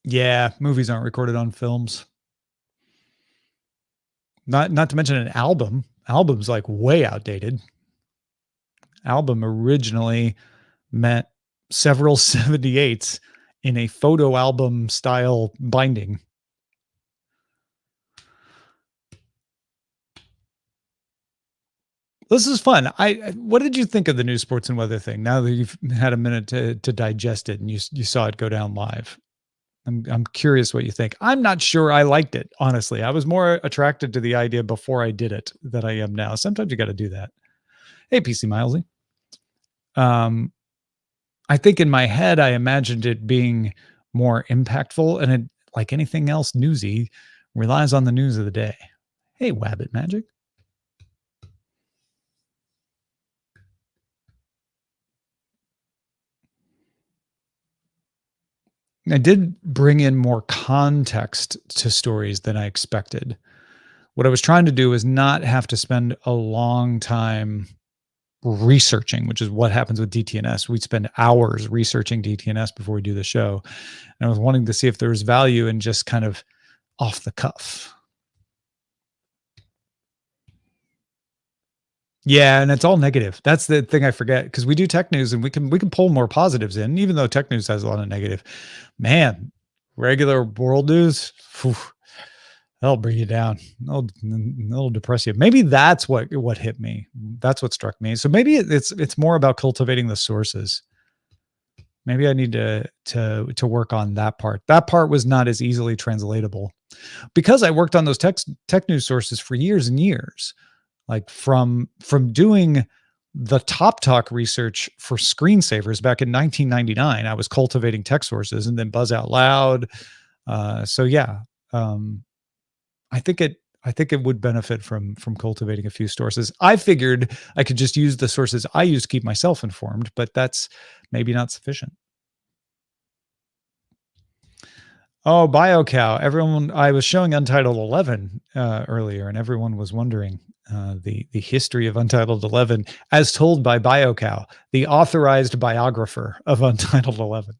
S1: Yeah, movies aren't recorded on films. Not to mention an album. Album's like way outdated. Album originally meant several 78s in a photo album style binding. This is fun. What did you think of the new sports and weather thing? Now that you've had a minute to digest it and you saw it go down live, I'm curious what you think. I'm not sure I liked it, honestly. I was more attracted to the idea before I did it than I am now. Sometimes you got to do that. Hey, PC Milesy. I think in my head, I imagined it being more impactful, and it, like anything else newsy, relies on the news of the day. Hey, Wabbit Magic. I did bring in more context to stories than I expected. What I was trying to do is not have to spend a long time researching, which is what happens with DTNS. We spend hours researching DTNS before we do the show. And I was wanting to see if there was value in just kind of off the cuff. Yeah, and it's all negative. That's the thing I forget because we do tech news and we can pull more positives in, even though tech news has a lot of negative. Man, regular world news, phew, that'll bring you down. That'll depress you. Maybe that's what hit me. That's what struck me. So maybe it's more about cultivating the sources. Maybe I need to work on that part. That part was not as easily translatable because I worked on those tech news sources for years and years. Like from doing the Top Talk research for screensavers back in 1999, I was cultivating tech sources, and then Buzz Out Loud. So yeah, um, I think it would benefit from cultivating a few sources. I figured I could just use the sources I use to keep myself informed, but that's maybe not sufficient. Oh, BioCow. Everyone, I was showing Untitled 11 earlier, and everyone was wondering the history of Untitled 11 as told by BioCow, the authorized biographer of Untitled 11.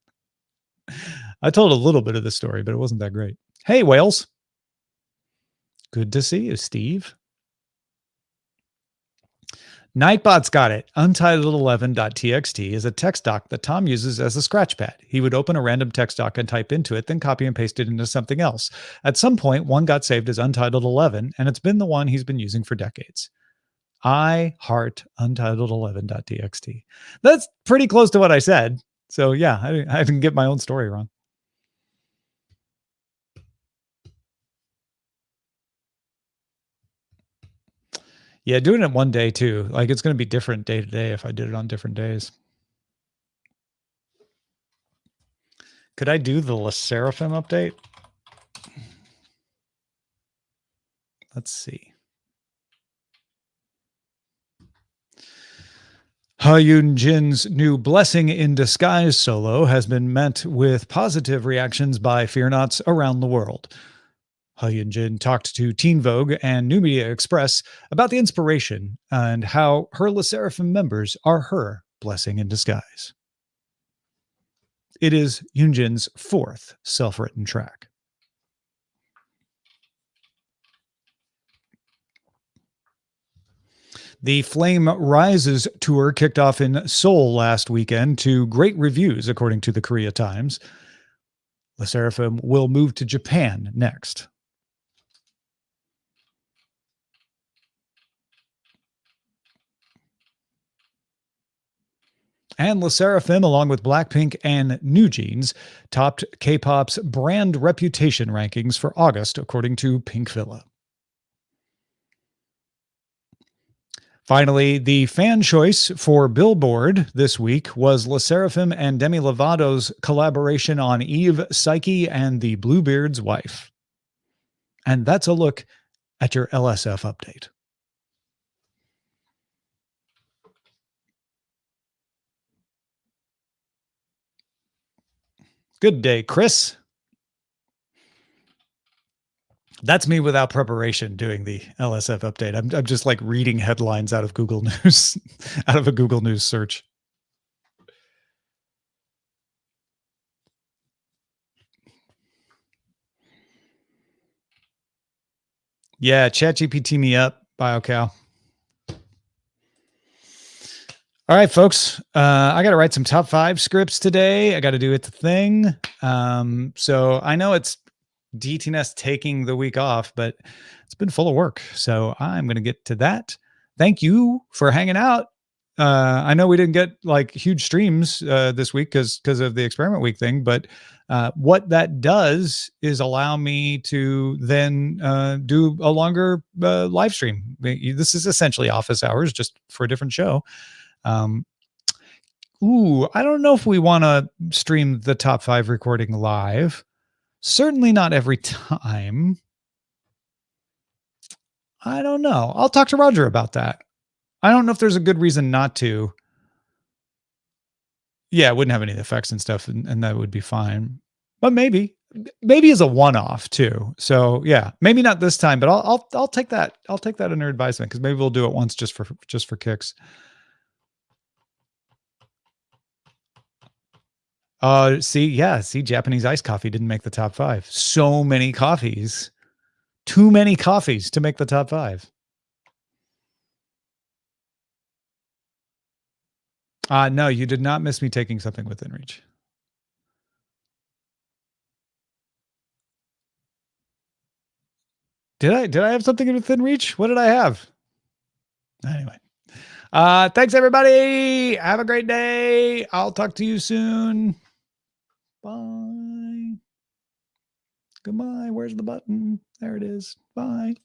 S1: I told a little bit of the story, but it wasn't that great. Hey, Wales. Good to see you, Steve. Nightbot's got it. Untitled11.txt is a text doc that Tom uses as a scratchpad. He would open a random text doc and type into it, then copy and paste it into something else. At some point, one got saved as Untitled 11, and it's been the one he's been using for decades. I heart Untitled11.txt. That's pretty close to what I said. So yeah, I didn't get my own story wrong. Yeah, doing it one day too. Like it's going to be different day to day if I did it on different days. Could I do the Le Seraphim update? Let's see. Ha Yun Jin's new Blessing in Disguise solo has been met with positive reactions by Fear Nots around the world. Ha Yun Jin talked to Teen Vogue and New Media Express about the inspiration and how her Le Seraphim members are her blessing in disguise. It is Yoonjin's fourth self-written track. The Flame Rises tour kicked off in Seoul last weekend to great reviews, according to the Korea Times. Le Seraphim will move to Japan next. And Le Seraphim, along with Blackpink and New Jeans, topped K-pop's brand reputation rankings for August, according to Pink Villa. Finally, the fan choice for Billboard this week was Le Seraphim and Demi Lovato's collaboration on Eve, Psyche, and the Bluebeard's Wife. And that's a look at your LSF update. Good day, Chris. That's me without preparation doing the LSF update. I'm just like reading headlines out of Google News, out of a Google News search. Yeah, ChatGPT me up, BioCow. All right, folks. I got to write some top 5 scripts today. I got to do it the thing. So I know it's DTNS taking the week off, but it's been full of work. So I'm going to get to that. Thank you for hanging out. I know we didn't get like huge streams this week because of the experiment week thing, but what that does is allow me to then do a longer live stream. This is essentially office hours, just for a different show. I don't know if we want to stream the top 5 recording live. Certainly not every time. I don't know. I'll talk to Roger about that. I don't know if there's a good reason not to. Yeah, it wouldn't have any effects and stuff, and that would be fine. But maybe as a one-off too. So yeah, maybe not this time, but I'll take that. I'll take that under advisement because maybe we'll do it once just for kicks. See, Japanese iced coffee didn't make the top 5. So many coffees. Too many coffees to make the top 5. No, you did not miss me taking something within reach. Did I have something within reach? What did I have? Anyway. Thanks everybody. Have a great day. I'll talk to you soon. Bye. Goodbye. Where's the button? There it is. Bye.